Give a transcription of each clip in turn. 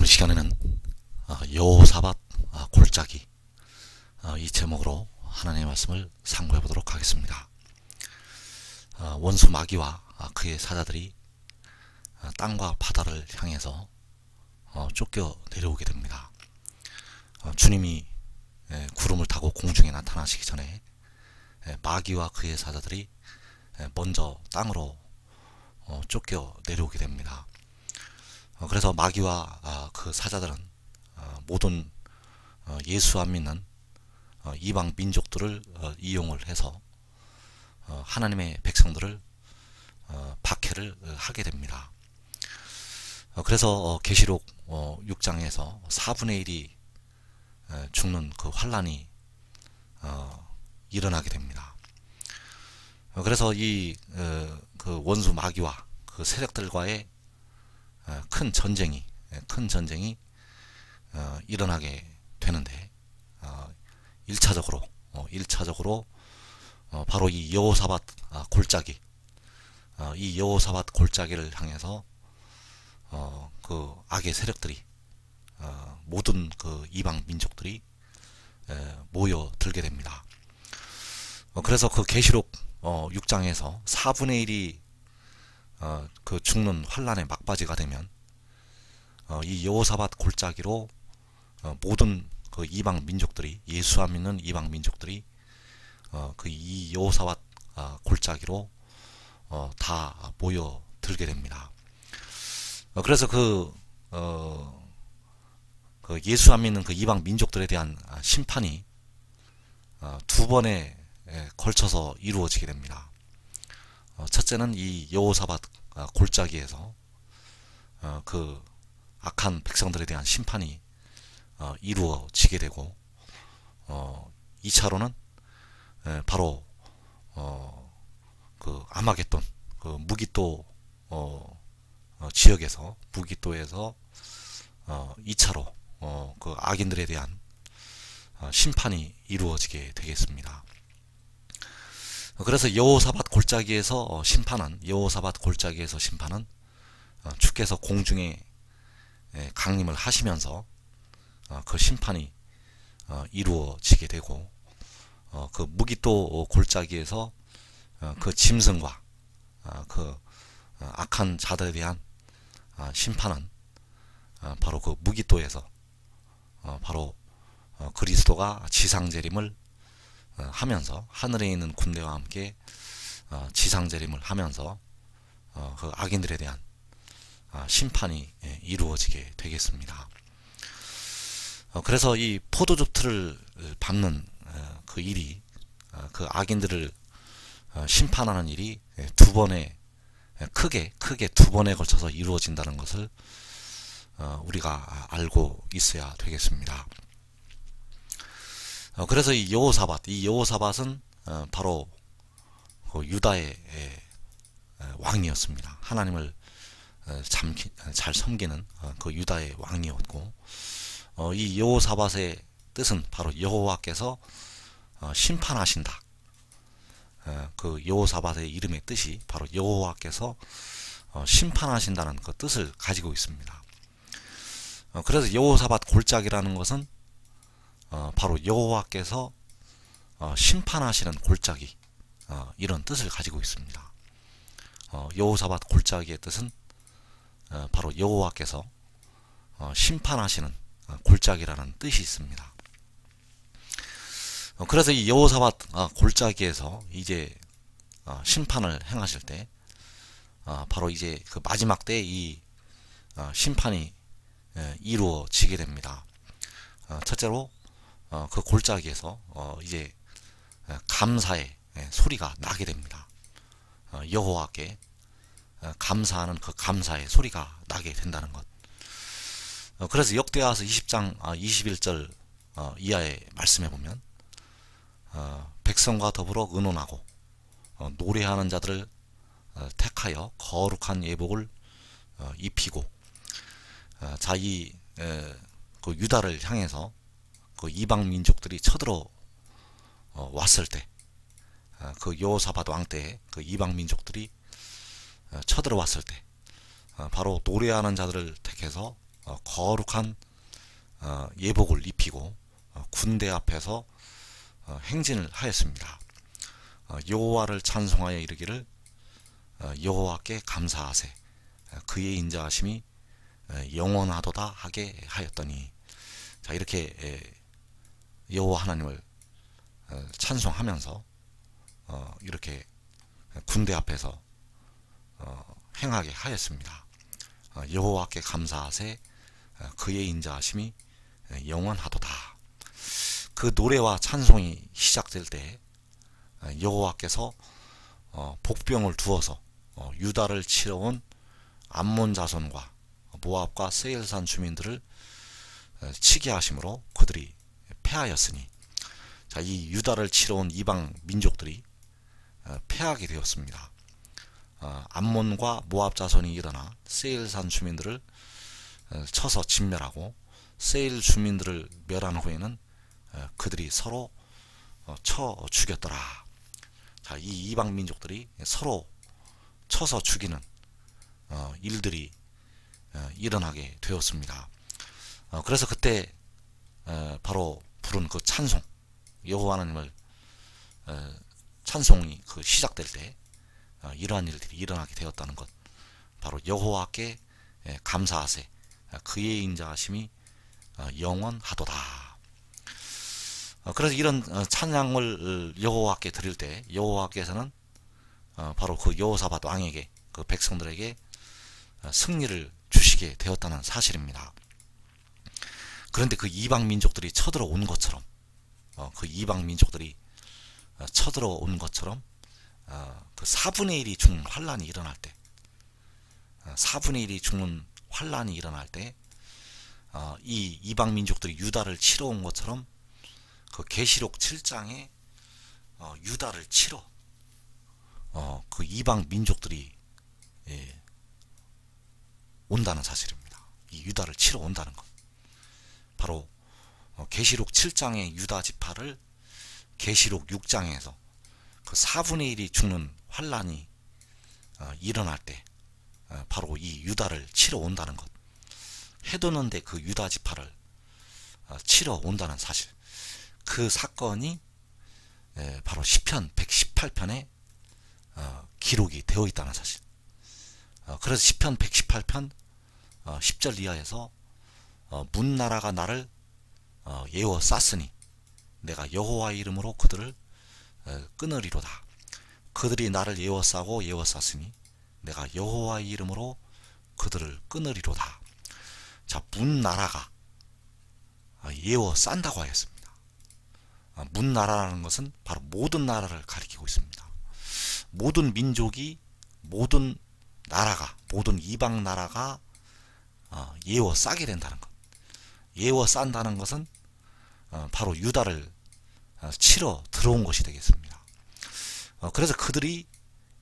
오늘 시간에는 여호사밧 골짜기 이 제목으로 하나님의 말씀을 상고해 보도록 하겠습니다. 원수 마귀와 그의 사자들이 땅과 바다를 향해서 쫓겨 내려오게 됩니다. 주님이 구름을 타고 공중에 나타나시기 전에 마귀와 그의 사자들이 먼저 땅으로 쫓겨 내려오게 됩니다. 그래서 마귀와 그 사자들은 모든 예수 안 믿는 이방 민족들을 이용을 해서 하나님의 백성들을 박해를 하게 됩니다. 그래서 계시록 6장에서 4분의 1이 죽는 그 환란이 일어나게 됩니다. 그래서 이 그 원수 마귀와 그 세력들과의 큰 전쟁이 일어나게 되는데 1차적으로 바로 이 여호사밧 골짜기 이 여호사밧 골짜기를 향해서 그 악의 세력들이 모든 그 이방 민족들이 모여들게 됩니다. 그래서 그 계시록 6장에서 4분의 1이 그 죽는 환란의 막바지가 되면 이 여호사밧 골짜기로 모든 그 이방 민족들이 예수 안 믿는 이방 민족들이 그 이 여호사밧 골짜기로 다 모여들게 됩니다. 그래서 그 예수 안 믿는 그 이방 민족들에 대한 심판이 두 번에 걸쳐서 이루어지게 됩니다. 첫째는 이 여호사밧 골짜기에서 그 악한 백성들에 대한 심판이 이루어지게 되고 2차로는 바로 그 아마겟돈 그 무기또 지역에서 무기또에서 2차로 그 악인들에 대한 심판이 이루어지게 되겠습니다. 그래서 여호사밧 골짜기에서 심판은 주께서 공중에 강림을 하시면서 그 심판이 이루어지게 되고 그 무기또 골짜기에서 그 짐승과 그 악한 자들에 대한 심판은 바로 그 무기또에서 바로 그리스도가 지상재림을 하면서 하늘에 있는 군대와 함께 지상재림을 하면서 그 악인들에 대한 심판이 이루어지게 되겠습니다. 그래서 이 포도즙 틀을 밟는 그 일이 그 악인들을 심판하는 일이 두 번에 크게 두 번에 걸쳐서 이루어진다는 것을 우리가 알고 있어야 되겠습니다. 그래서 이 여호사밧은 바로 그 유다의 왕이었습니다. 하나님을 잘 섬기는 그 유다의 왕이었고 이 여호사밧의 뜻은 바로 여호와께서 심판하신다. 그 여호사밧의 이름의 뜻이 바로 여호와께서 심판하신다는 그 뜻을 가지고 있습니다. 그래서 여호사밧 골짜기라는 것은 바로 여호와께서 심판하시는 골짜기 이런 뜻을 가지고 있습니다. 여호사밧 골짜기의 뜻은 바로 여호와께서 심판하시는 골짜기라는 뜻이 있습니다. 그래서 이 여호사밧 골짜기에서 이제 심판을 행하실 때 바로 이제 그 마지막 때 이 심판이 이루어지게 됩니다. 첫째로 그 골짜기에서 이제 감사의 소리가 나게 됩니다. 여호와께 감사하는 그 감사의 소리가 나게 된다는 것. 그래서 역대하서 20장 21절 이하의 말씀에 보면 백성과 더불어 의논하고 노래하는 자들을 택하여 거룩한 예복을 입히고 자 이 그 유다를 향해서 그 이방 민족들이 쳐들어 왔을 때 그 여호사밧 왕 때에 그 이방 민족들이 쳐들어왔을 때 바로 노래하는 자들을 택해서 거룩한 예복을 입히고 군대 앞에서 행진을 하였습니다. 여호와를 찬송하여 이르기를 여호와께 감사하세 그의 인자하심이 영원하도다 하게 하였더니, 자, 이렇게 여호와 하나님을 찬송하면서 이렇게 군대 앞에서 행하게 하였습니다. 여호와께 감사하세 그의 인자하심이 영원하도다. 그 노래와 찬송이 시작될 때 여호와께서 복병을 두어서 유다를 치러 온 암몬 자손과 모압과 세일산 주민들을 치게 하심으로 그들이 패하였으니, 자, 이 유다를 치러 온 이방 민족들이 패하게 되었습니다. 암몬과 모압 자손이 일어나 세일산 주민들을 쳐서 진멸하고, 세일 주민들을 멸한 후에는 그들이 서로 쳐 죽였더라. 자, 이 이방 민족들이 서로 쳐서 죽이는 일들이 일어나게 되었습니다. 그래서 그때 바로 부른 그 찬송, 여호와 하나님을 찬송이 시작될 때 이러한 일들이 일어나게 되었다는 것, 바로 여호와께 감사하세 그의 인자하심이 영원하도다. 그래서 이런 찬양을 여호와께 드릴 때 여호와께서는 바로 그 여호사밧 왕에게, 그 백성들에게 승리를 주시게 되었다는 사실입니다. 그런데 그 이방 민족들이 쳐들어온 것처럼, 그 이방 민족들이 쳐들어온 것처럼 그 4분의 1이 죽는 환란이 일어날 때, 4분의 1이 죽는 환란이 일어날 때, 이 이방 민족들이 유다를 치러 온 것처럼 그 계시록 7장에 유다를 치러 그 이방 민족들이 온다는 사실입니다. 이 유다를 치러 온다는 것, 바로 계시록 7장의 유다 지파를 계시록 6장에서 그 4분의 1이 죽는 환란이 일어날 때 바로 이 유다를 치러 온다는 것, 해도는데 그 유다 지파를 치러 온다는 사실, 그 사건이 바로 시편 118편에 기록이 되어 있다는 사실. 그래서 시편 118편 10절 이하에서 문나라가 나를 에워쌌으니 내가 여호와의 이름으로 그들을 끊으리로다. 그들이 나를 에워싸고 에워쌌으니 내가 여호와의 이름으로 그들을 끊으리로다. 자, 문나라가 에워싼다고 하였습니다. 문나라라는 것은 바로 모든 나라를 가리키고 있습니다. 모든 민족이, 모든 나라가, 모든 이방 나라가 에워싸게 된다는 것. 에워싼다는 것은 바로 유다를 치러 들어온 것이 되겠습니다. 그래서 그들이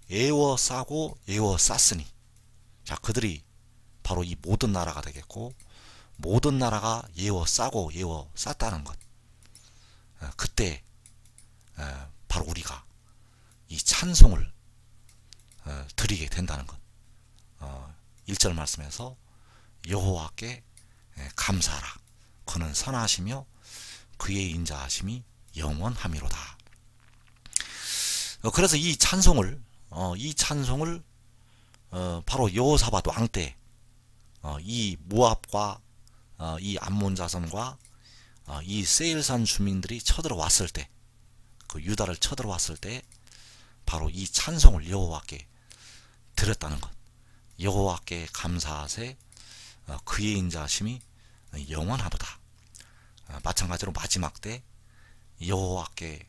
에워싸고 에워쌌으니, 자, 그들이 바로 이 모든 나라가 되겠고, 모든 나라가 에워싸고 에워쌌다는 것, 그때 바로 우리가 이 찬송을 드리게 된다는 것. 1절 말씀에서 여호와께 감사하라 그는 선하시며 그의 인자하심이 영원함이로다. 그래서 이 찬송을 바로 여호사밧 왕 때 이 모압과 이 암몬 자손과 이 세일산 주민들이 쳐들어왔을 때, 그 유다를 쳐들어왔을 때 바로 이 찬송을 여호와께 드렸다는 것. 여호와께 감사하세 그의 인자하심이 영원하도다. 마찬가지로 마지막 때 여호와께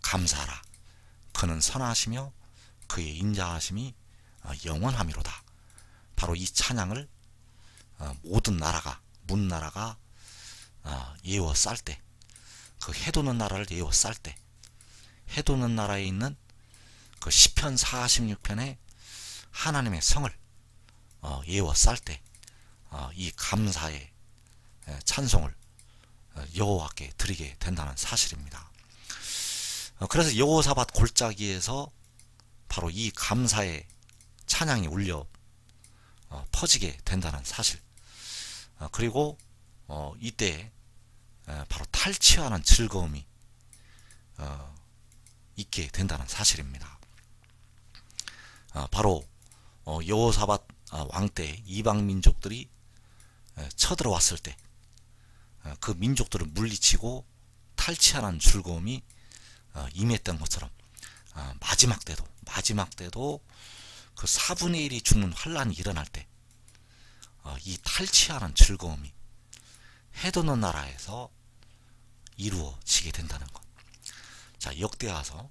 감사하라 그는 선하시며 그의 인자하심이 영원함이로다. 바로 이 찬양을 모든 나라가, 문나라가 에워쌀 때, 그 해도는 나라를 에워쌀 때, 해도는 나라에 있는 그 시편 46편의 하나님의 성을 에워쌀 때 이 감사의 찬송을 여호와께 드리게 된다는 사실입니다. 그래서 여호사밧 골짜기에서 바로 이 감사의 찬양이 울려 퍼지게 된다는 사실, 그리고 이때 바로 탈취하는 즐거움이 있게 된다는 사실입니다. 바로 여호사밧 왕 때 이방 민족들이 쳐들어왔을 때 그 민족들을 물리치고 탈취하는 즐거움이 임했던 것처럼 마지막 때도 그 4분의 1이 죽는 환란이 일어날 때 이 탈취하는 즐거움이 해도는 나라에서 이루어지게 된다는 것. 자, 역대하서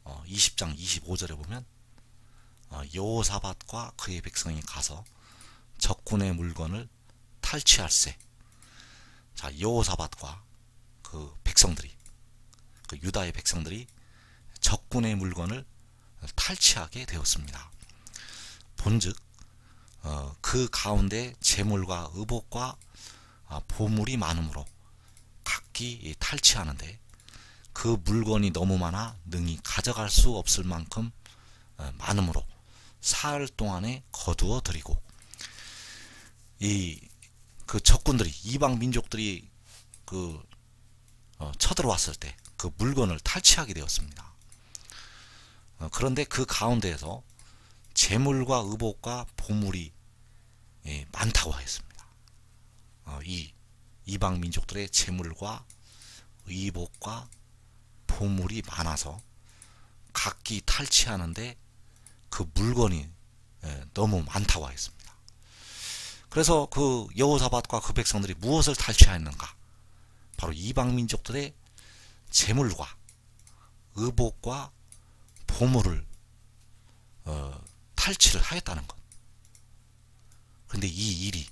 20장 25절에 보면 여호사밧과 그의 백성이 가서 적군의 물건을 탈취할세. 자, 여호사밧과 그 백성들이, 그 유다의 백성들이 적군의 물건을 탈취하게 되었습니다. 본즉 그 가운데 재물과 의복과 보물이 많으므로 각기 탈취하는데 그 물건이 너무 많아 능히 가져갈 수 없을 만큼 많으므로 사흘 동안에 거두어 드리고, 그 적군들이, 이방 민족들이 쳐들어왔을 때 그 물건을 탈취하게 되었습니다. 그런데 그 가운데에서 재물과 의복과 보물이 많다고 하였습니다. 이 이방 민족들의 재물과 의복과 보물이 많아서 각기 탈취하는데 그 물건이 너무 많다고 하였습니다. 그래서 그 여호사밧과 그 백성들이 무엇을 탈취하였는가? 바로 이방 민족들의 재물과 의복과 보물을 탈취를 하였다는 것. 그런데 이 일이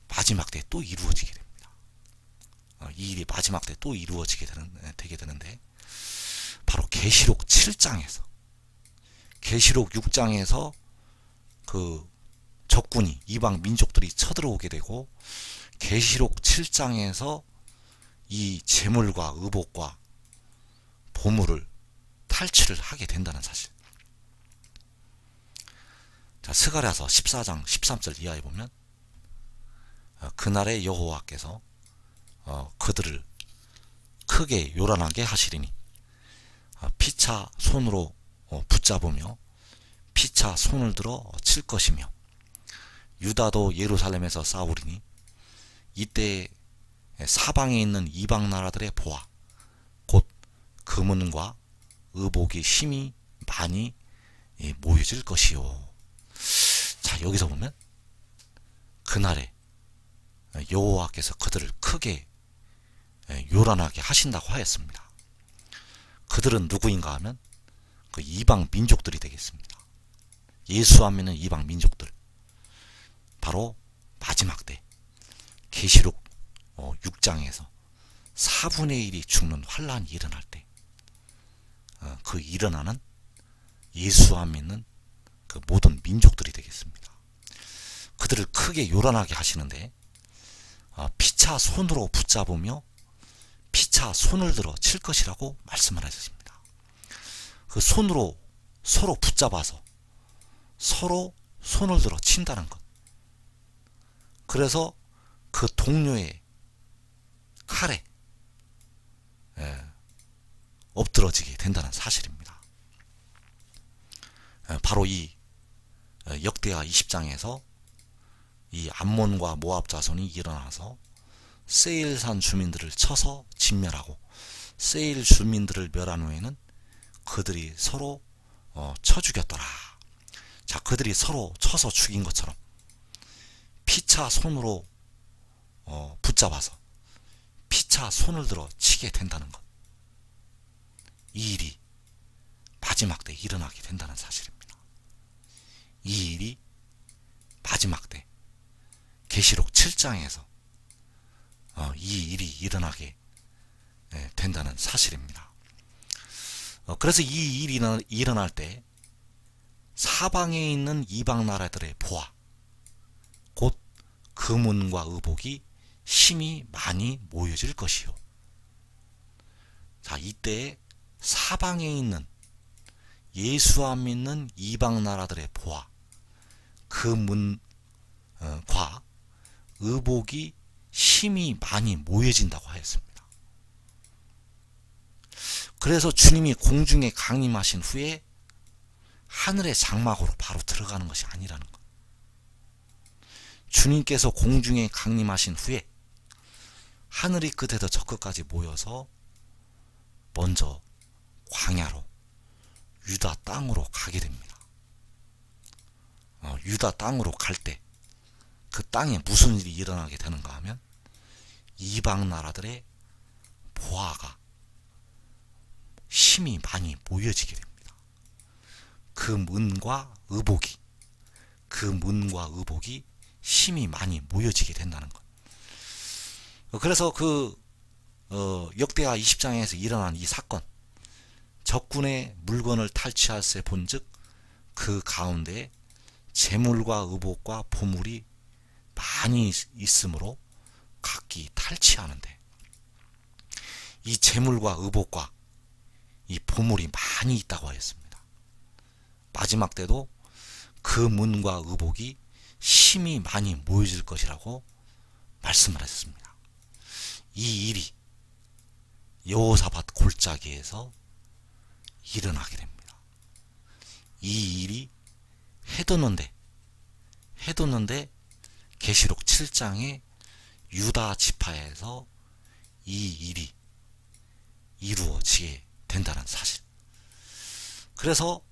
마지막 때 또 이루어지게 됩니다. 이 일이 마지막 때 또 이루어지게 되게 되는데, 바로 계시록 7장에서, 계시록 6장에서 그 적군이, 이방 민족들이 쳐들어오게 되고, 계시록 7장에서 이 재물과 의복과 보물을 탈취를 하게 된다는 사실. 자, 스가랴서 14장 13절 이하에 보면 그날에 여호와께서 그들을 크게 요란하게 하시리니 피차 손으로 붙잡으며 피차 손을 들어 칠 것이며, 유다도 예루살렘에서 싸우리니 이때 사방에 있는 이방 나라들의 보아 곧 금은과 의복이 심히 많이 모여질 것이요. 자, 여기서 보면 그날에 여호와께서 그들을 크게 요란하게 하신다고 하였습니다. 그들은 누구인가 하면 그 이방 민족들이 되겠습니다. 예수 안 믿는 이방 민족들. 바로 마지막 때 계시록 6장에서 4분의 1이 죽는 환란이 일어날 때 그 일어나는 예수 안 믿는 그 모든 민족들이 되겠습니다. 그들을 크게 요란하게 하시는데 피차 손으로 붙잡으며 피차 손을 들어 칠 것이라고 말씀을 하셨습니다. 그 손으로 서로 붙잡아서 서로 손을 들어 친다는 것. 그래서 그 동료의 칼에 엎드러지게 된다는 사실입니다. 바로 이 역대하 20장에서 이 암몬과 모압 자손이 일어나서 세일산 주민들을 쳐서 진멸하고, 세일 주민들을 멸한 후에는 그들이 서로 쳐 죽였더라. 자, 그들이 서로 쳐서 죽인 것처럼 피차 손으로 붙잡아서 피차 손을 들어 치게 된다는 것. 이 일이 마지막 때 일어나게 된다는 사실입니다. 이 일이 마지막 때 계시록 7장에서 이 일이 일어나게 된다는 사실입니다. 그래서 이 일이 일어날 때 사방에 있는 이방 나라들의 보아 곧 금은과 의복이 심히 많이 모여질 것이요. 자, 이때 사방에 있는 예수 안 믿는 이방 나라들의 보아 금은과 의복이 힘이 많이 모여진다고 하였습니다. 그래서 주님이 공중에 강림하신 후에 하늘의 장막으로 바로 들어가는 것이 아니라는 것. 주님께서 공중에 강림하신 후에 하늘이 끝에서 저 끝까지 모여서 먼저 광야로 유다 땅으로 가게 됩니다. 유다 땅으로 갈 때 그 땅에 무슨 일이 일어나게 되는가 하면 이방 나라들의 보화가 힘이 많이 모여지게 됩니다. 그 문과 의복이 힘이 많이 모여지게 된다는 것. 그래서 역대하 20장에서 일어난 이 사건, 적군의 물건을 탈취하세 본즉 그 가운데 재물과 의복과 보물이 많이 있으므로 각기 탈취하는데, 이 재물과 의복과 이 보물이 많이 있다고 하였습니다. 마지막 때도 그 문과 의복이 힘이 많이 모여질 것이라고 말씀을 했습니다. 이 일이 여호사밧 골짜기에서 일어나게 됩니다. 이 일이 해뒀는데 계시록 7장에 유다 지파에서 이 일이 이루어지게 된다는 사실. 그래서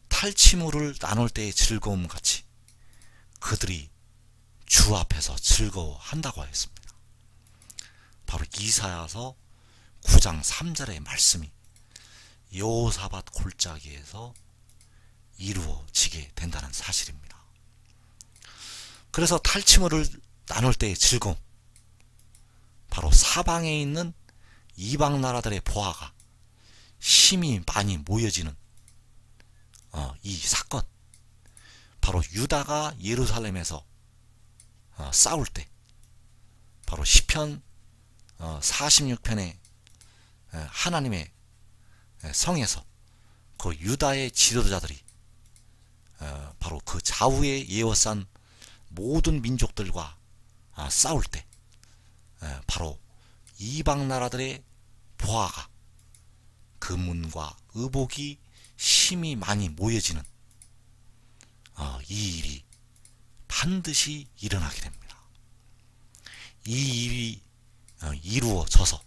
탈취물을 나눌 때의 즐거움 같이 그들이 주 앞에서 즐거워한다고 하였습니다. 바로 이사야서 9장 3절의 말씀이 여호사밧 골짜기에서 이루어지게 된다는 사실입니다. 그래서 탈취물을 나눌 때의 즐거움, 바로 사방에 있는 이방 나라들의 보화가 힘이 많이 모여지는 이 사건, 바로 유다가 예루살렘에서 싸울 때, 바로 시편 46편에 하나님의 성에서 그 유다의 지도자들이 바로 그 좌우에 예워싼 모든 민족들과 싸울 때, 바로 이방 나라들의 보화가, 금문과 의복이 힘이 많이 모여지는 이 일이 반드시 일어나게 됩니다. 이 일이 이루어져서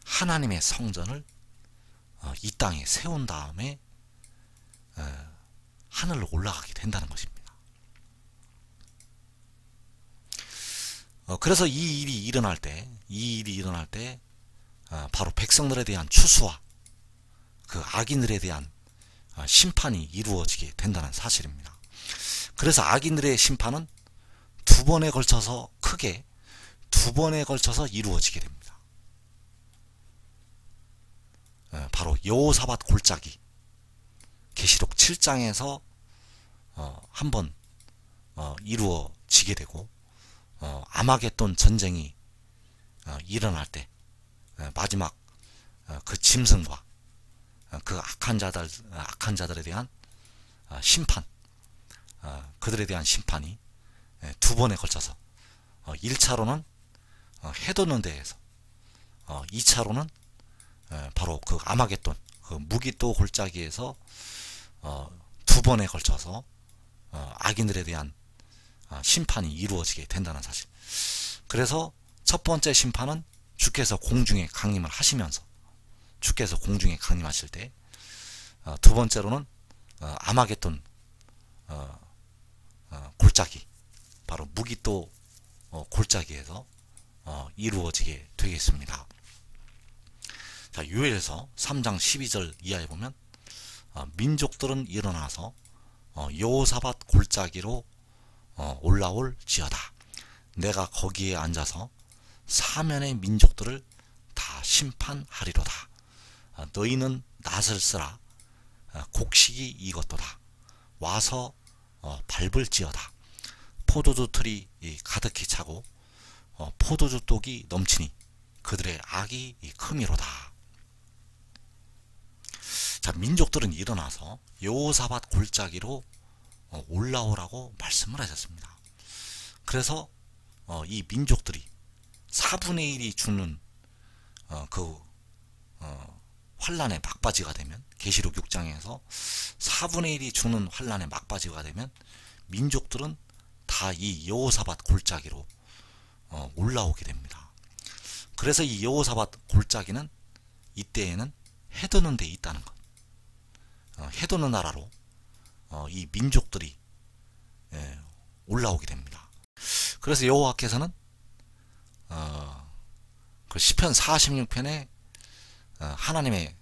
하나님의 성전을 이 땅에 세운 다음에 하늘로 올라가게 된다는 것입니다. 그래서 이 일이 일어날 때 바로 백성들에 대한 추수와 그 악인들에 대한 심판이 이루어지게 된다는 사실입니다. 그래서 악인들의 심판은 두 번에 걸쳐서 이루어지게 됩니다. 바로 여호사밧 골짜기, 계시록 7장에서 한번 이루어지게 되고, 아마겟돈 전쟁이 일어날 때 마지막 그 짐승과 그 악한 자들에 대한 심판, 그들에 대한 심판이 두 번에 걸쳐서 1차로는 해돋는 데에서, 2차로는 바로 그 아마겟돈, 그 무기또 골짜기에서 두 번에 걸쳐서 악인들에 대한 심판이 이루어지게 된다는 사실. 그래서 첫 번째 심판은 주께서 공중에 강림을 하시면서, 주께서 공중에 강림하실 때, 두 번째로는 아마겟돈 골짜기, 바로 무기또 골짜기에서 이루어지게 되겠습니다. 자, 요엘서 3장 12절 이하에 보면 민족들은 일어나서 여호사밧 골짜기로 올라올지어다. 내가 거기에 앉아서 사면의 민족들을 다 심판하리로다. 너희는 낫을 쓰라. 곡식이 익었도다. 와서 밟을지어다. 포도주 틀이 가득히 차고 포도주 독이 넘치니 그들의 악이 크미로다. 자, 민족들은 일어나서 여호사밧 골짜기로 올라오라고 말씀을 하셨습니다. 그래서 이 민족들이 4분의 1이 죽는 환란의 막바지가 되면, 계시록 6장에서 4분의 1이 죽는 환란의 막바지가 되면 민족들은 다 이 여호사밧 골짜기로 올라오게 됩니다. 그래서 이 여호사밧 골짜기는 이때에는 해도는 데 있다는 것, 해도는 나라로 이 민족들이 올라오게 됩니다. 그래서 여호와께서는 그 시편 46편에 하나님의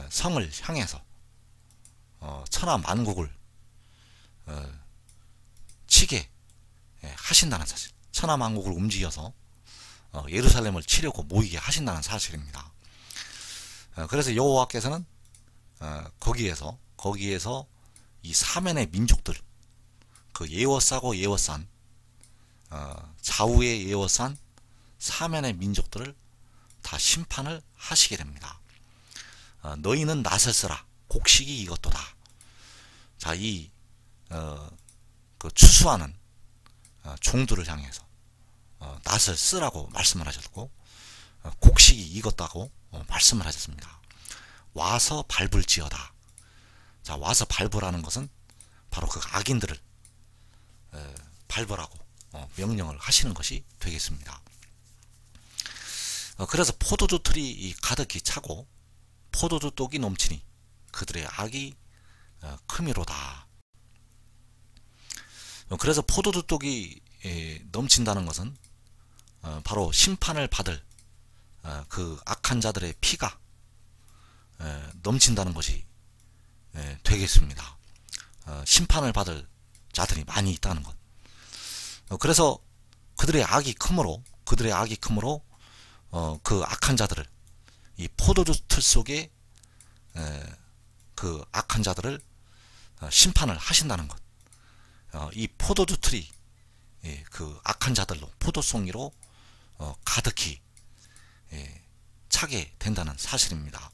성을 향해서 천하 만국을 치게 하신다는 사실, 천하 만국을 움직여서 예루살렘을 치려고 모이게 하신다는 사실입니다. 그래서 여호와께서는 거기에서 이 사면의 민족들, 그 예워싸고 예워싼 좌우에 예워싼 사면의 민족들을 다 심판을 하시게 됩니다. 너희는 낫을 쓰라, 곡식이 이것도다. 자, 그 추수하는 종들을 향해서 낫을 쓰라고 말씀을 하셨고, 곡식이 익었다고 말씀을 하셨습니다. 와서 밟을지어다. 자, 와서 밟으라는 것은 바로 그 악인들을 밟으라고 명령을 하시는 것이 되겠습니다. 그래서 포도주 틀이 가득히 차고 포도주 똑이 넘치니 그들의 악이 크미로다. 그래서 포도주 똑이 넘친다는 것은 바로 심판을 받을 그 악한 자들의 피가 넘친다는 것이 되겠습니다. 심판을 받을 자들이 많이 있다는 것. 그래서 그들의 악이 크므로 그 악한 자들을, 이 포도주 틀 속에 그 악한 자들을 심판을 하신다는 것. 이 포도주 틀이 그 악한 자들로, 포도송이로 가득히 차게 된다는 사실입니다.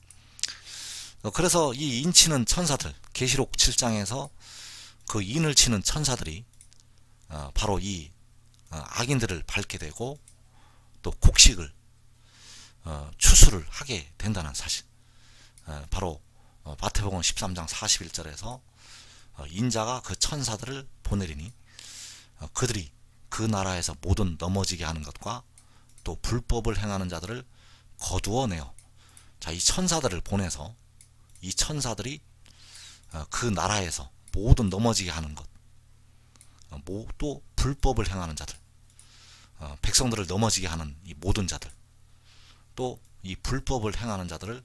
그래서 이 인치는 천사들, 계시록 7장에서 그 인을 치는 천사들이 바로 이 악인들을 밟게 되고 또 곡식을 추수를 하게 된다는 사실, 바로 마태복음 13장 41절에서 인자가 그 천사들을 보내리니 그들이 그 나라에서 모든 넘어지게 하는 것과 또 불법을 행하는 자들을 거두어내어, 자, 이 천사들을 보내서 이 천사들이 그 나라에서 모든 넘어지게 하는 것, 또 불법을 행하는 자들, 백성들을 넘어지게 하는 이 모든 자들, 또 이 불법을 행하는 자들을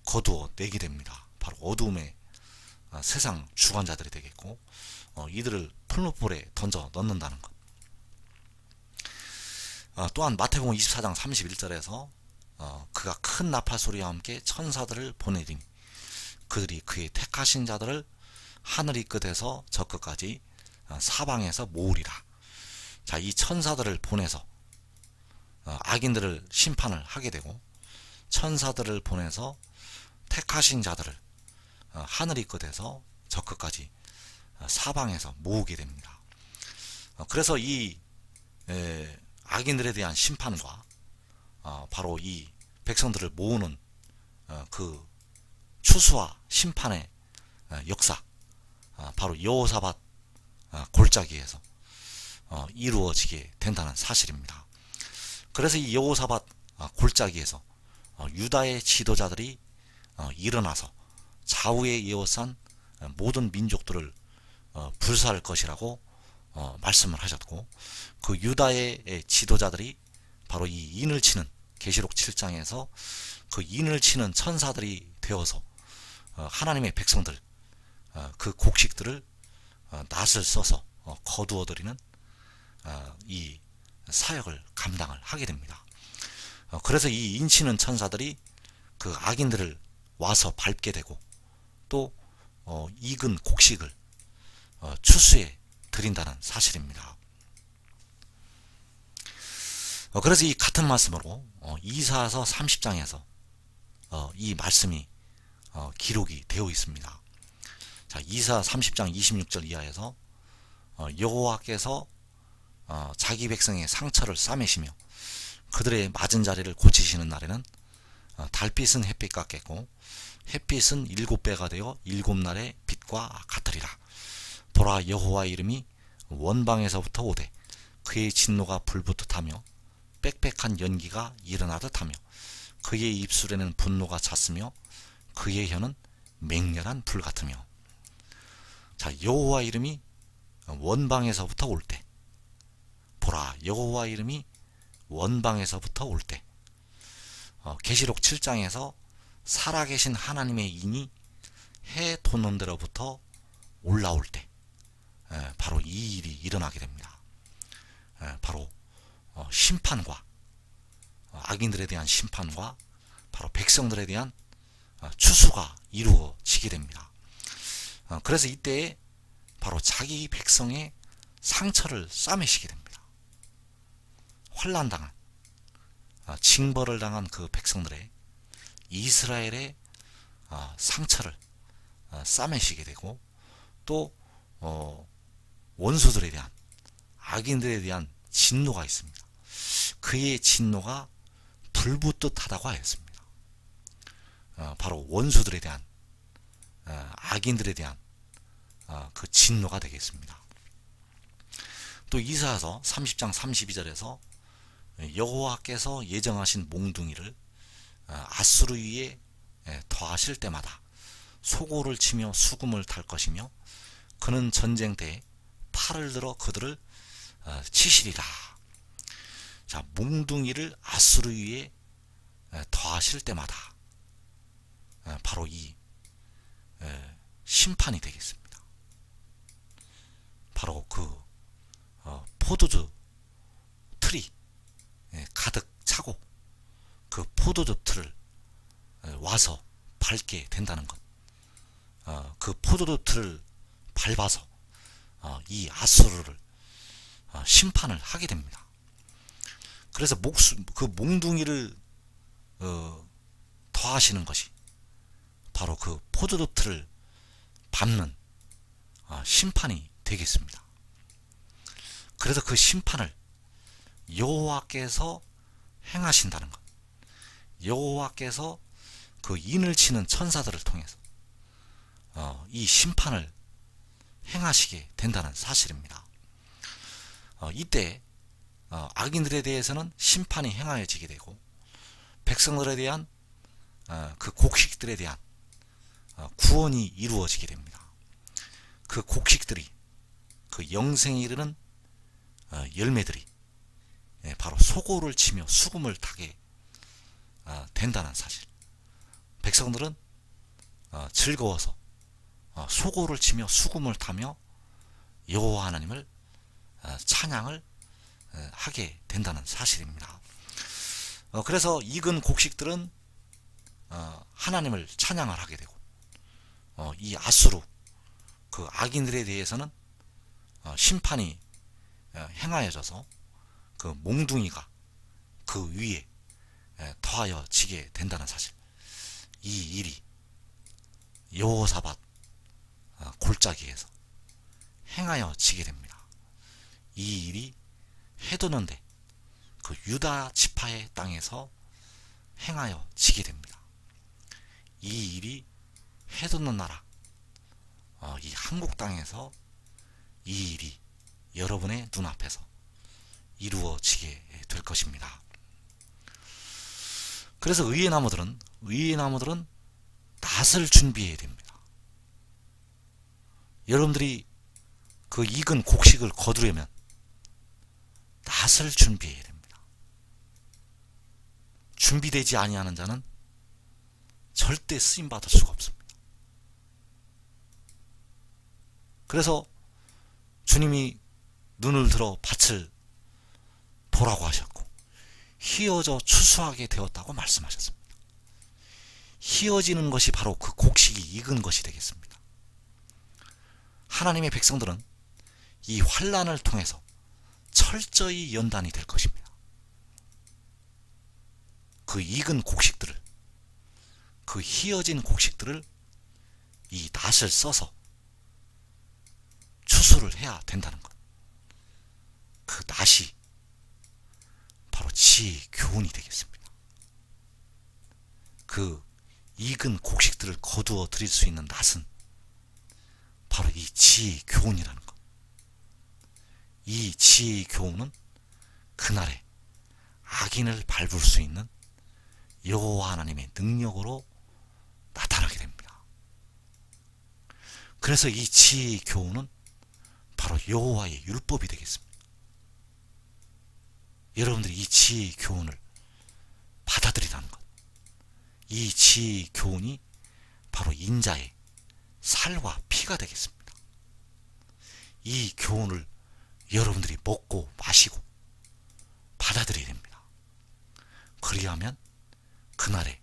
거두어 내게 됩니다. 바로 어둠의 세상 주관자들이 되겠고, 이들을 풀무불에 던져 넣는다는 것. 또한 마태복음 24장 31절에서 그가 큰 나팔 소리와 함께 천사들을 보내리니 그들이 그의 택하신 자들을 하늘이 끝에서 저 끝까지 사방에서 모으리라. 자, 이 천사들을 보내서 악인들을 심판을 하게 되고, 천사들을 보내서 택하신 자들을 하늘이 끝에서 저 끝까지 사방에서 모으게 됩니다. 그래서 이 악인들에 대한 심판과 바로 이 백성들을 모으는 그 추수와 심판의 역사, 바로 여호사밧 골짜기에서 이루어지게 된다는 사실입니다. 그래서 이 여호사밧 골짜기에서 유다의 지도자들이 일어나서 좌우에 예워싼 모든 민족들을 불사할 것이라고 말씀을 하셨고, 그 유다의 지도자들이 바로 이 인을 치는, 계시록 7장에서 그 인을 치는 천사들이 되어서 하나님의 백성들, 그 곡식들을 낫을 써서 거두어들이는 이 사역을 감당을 하게 됩니다. 그래서 이 인치는 천사들이 그 악인들을 와서 밟게 되고, 또 익은 곡식을 추수해 드린다는 사실입니다. 그래서 이 같은 말씀으로 이사야서 30장에서 이 말씀이 기록이 되어 있습니다. 자, 이사야 30장 26절 이하에서 여호와께서 자기 백성의 상처를 싸매시며 그들의 맞은 자리를 고치시는 날에는 달빛은 햇빛 같겠고 햇빛은 7배가 되어 7날의 빛과 같으리라. 보라, 여호와의 이름이 원방에서부터 오되 그의 진노가 불붙듯하며 빽빽한 연기가 일어나듯하며 그의 입술에는 분노가 찼으며 그의 혀는 맹렬한 불 같으며. 자, 여호와 이름이 원방에서부터 올 때, 보라, 여호와 이름이 원방에서부터 올 때, 계시록 7장에서 살아계신 하나님의 인이 해 돋는데로부터 올라올 때, 바로 이 일이 일어나게 됩니다. 바로 심판과 악인들에 대한 심판과 바로 백성들에 대한 추수가 이루어지게 됩니다. 그래서 이때에 바로 자기 백성의 상처를 싸매시게 됩니다. 환난당한 징벌을 당한 그 백성들의 이스라엘의 상처를 싸매시게 되고 또 원수들에 대한 악인들에 대한 진노가 있습니다. 그의 진노가 불붙듯 하다고 하였습니다. 바로 원수들에 대한 악인들에 대한 그 진노가 되겠습니다. 또 이사야서 30장 32절에서 여호와께서 예정하신 몽둥이를 아수르 위에 더하실 때마다 소고를 치며 수금을 탈 것이며 그는 전쟁 때에 팔을 들어 그들을 치시리라. 자, 몽둥이를 아수르 위에 더하실 때마다 바로 이 심판이 되겠습니다. 바로 그 포도주 틀이 가득 차고 그 포도주 틀을 와서 밟게 된다는 것, 그 포도주 틀을 밟아서 이 아수르를 심판을 하게 됩니다. 그래서 그 몽둥이를 더하시는 것이 바로 그 포도주 틀을 밟는 심판이 되겠습니다. 그래서 그 심판을 여호와께서 행하신다는 것, 여호와께서 그 인을 치는 천사들을 통해서 이 심판을 행하시게 된다는 사실입니다. 이때 악인들에 대해서는 심판이 행하여지게 되고 백성들에 대한 그 곡식들에 대한 구원이 이루어지게 됩니다. 그 곡식들이, 그 영생에 이르는 열매들이 바로 소고를 치며 수금을 타게 된다는 사실. 백성들은 즐거워서 소고를 치며 수금을 타며 여호와 하나님을 찬양을 하게 된다는 사실입니다. 그래서 익은 곡식들은 하나님을 찬양을 하게 되고 이 아수르 그 악인들에 대해서는 심판이 행하여져서 그 몽둥이가 그 위에 더하여지게 된다는 사실. 이 일이 여호사밧 골짜기에서 행하여지게 됩니다. 이 일이 해돋는데 그 유다 지파의 땅에서 행하여지게 됩니다. 이 일이 해돋는 나라 이 한국 땅에서 이 일이 여러분의 눈앞에서 이루어지게 될 것입니다. 그래서 의의 나무들은 낫을 준비해야 됩니다. 여러분들이 그 익은 곡식을 거두려면 낫을 준비해야 됩니다. 준비되지 아니하는 자는 절대 쓰임 받을 수가 없습니다. 그래서 주님이 눈을 들어 밭을 보라고 하셨고 휘어져 추수하게 되었다고 말씀하셨습니다. 휘어지는 것이 바로 그 곡식이 익은 것이 되겠습니다. 하나님의 백성들은 이 환난을 통해서 철저히 연단이 될 것입니다. 그 익은 곡식들을, 그 휘어진 곡식들을 이 낫을 써서 추수를 해야 된다는 것. 그 낫이 바로 지혜의 교훈이 되겠습니다. 그 익은 곡식들을 거두어 드릴 수 있는 낫은 바로 이 지혜의 교훈이라는 것. 이 지혜의 교훈은 그날에 악인을 밟을 수 있는 여호와 하나님의 능력으로 나타나게 됩니다. 그래서 이 지혜의 교훈은 바로 여호와의 율법이 되겠습니다. 여러분들이 이 지혜의 교훈을 받아들이라는 것. 이 지혜의 교훈이 바로 인자의 살과 피가 되겠습니다. 이 교훈을 여러분들이 먹고 마시고 받아들여야 됩니다. 그리하면 그날에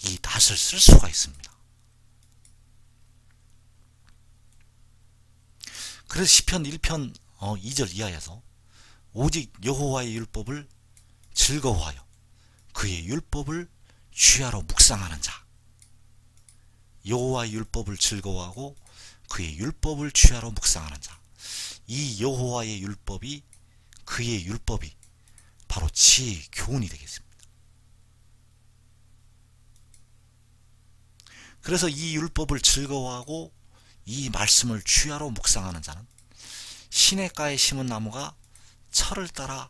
이 낫을 쓸 수가 있습니다. 그래서 시편 1편 2절 이하에서 오직 여호와의 율법을 즐거워하여 그의 율법을 주야로 묵상하는 자, 여호와의 율법을 즐거워하고 그의 율법을 주야로 묵상하는 자, 이 여호와의 율법이, 그의 율법이 바로 지혜의 교훈이 되겠습니다. 그래서 이 율법을 즐거워하고 이 말씀을 주야로 묵상하는 자는 시냇가에 심은 나무가 철을 따라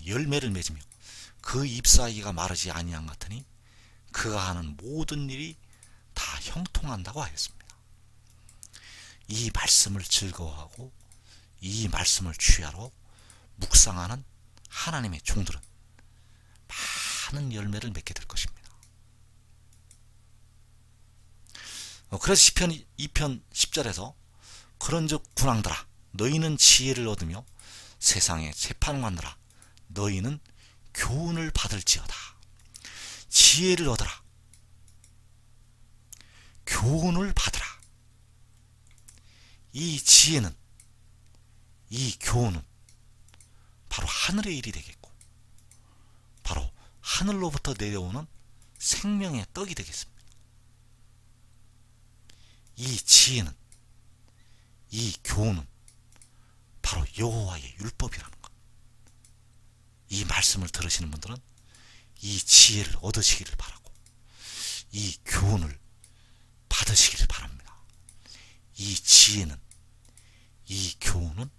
열매를 맺으며 그 잎사귀가 마르지 아니한 같으니 그가 하는 모든 일이 다 형통한다고 하였습니다. 이 말씀을 즐거워하고 이 말씀을 주야로 묵상하는 하나님의 종들은 많은 열매를 맺게 될 것입니다. 그래서 시편 2편 10절에서 그런즉 군왕들아 너희는 지혜를 얻으며 세상의 재판관들아 너희는 교훈을 받을지어다. 지혜를 얻으라. 교훈을 받으라. 이 지혜는, 이 교훈은 바로 하늘의 일이 되겠고 바로 하늘로부터 내려오는 생명의 떡이 되겠습니다. 이 지혜는, 이 교훈은 바로 여호와의 율법이라는 것. 이 말씀을 들으시는 분들은 이 지혜를 얻으시기를 바라고 이 교훈을 받으시기를 바랍니다. 이 지혜는, 이 교훈은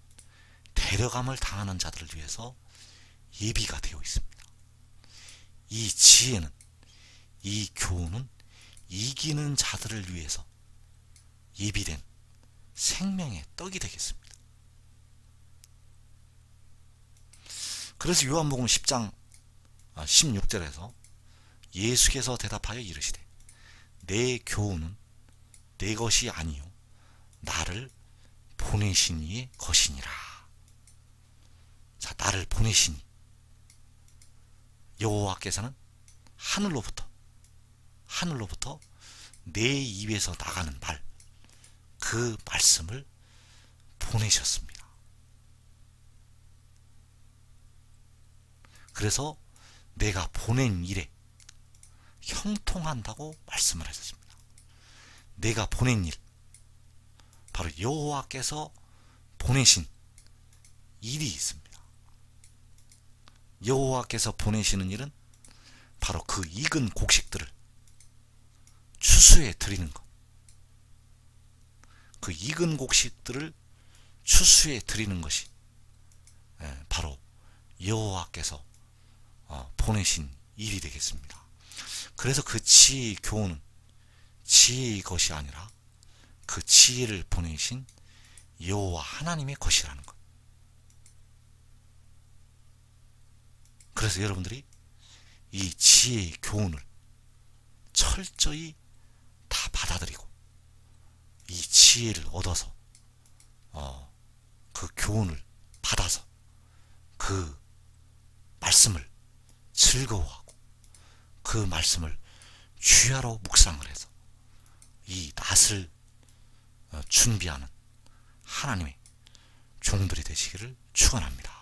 데려감을 당하는 자들을 위해서 예비가 되어 있습니다. 이 지혜는, 이 교훈은 이기는 자들을 위해서 예비된 생명의 떡이 되겠습니다. 그래서 요한복음 10장 16절에서 예수께서 대답하여 이르시되 내 교훈은 내 것이 아니요 나를 보내신 이의 것이니라. 자, 나를 보내신 이, 여호와께서는 하늘로부터 내 입에서 나가는 말, 그 말씀을 보내셨습니다. 그래서 내가 보낸 일에 형통한다고 말씀을 하셨습니다. 내가 보낸 일, 바로 여호와께서 보내신 일이 있습니다. 여호와께서 보내시는 일은 바로 그 익은 곡식들을 추수해 드리는 것. 그 익은 곡식들을 추수해 드리는 것이 바로 여호와께서 보내신 일이 되겠습니다. 그래서 그 지혜의 교훈은 지혜의 것이 아니라 그 지혜를 보내신 여호와 하나님의 것이라는 것. 그래서 여러분들이 이 지혜의 교훈을 철저히 다 받아들이고 이 지혜를 얻어서 그 교훈을 받아서 그 말씀을 즐거워하고 그 말씀을 주야로 묵상을 해서 이 낫을 준비하는 하나님의 종들이 되시기를 축원합니다.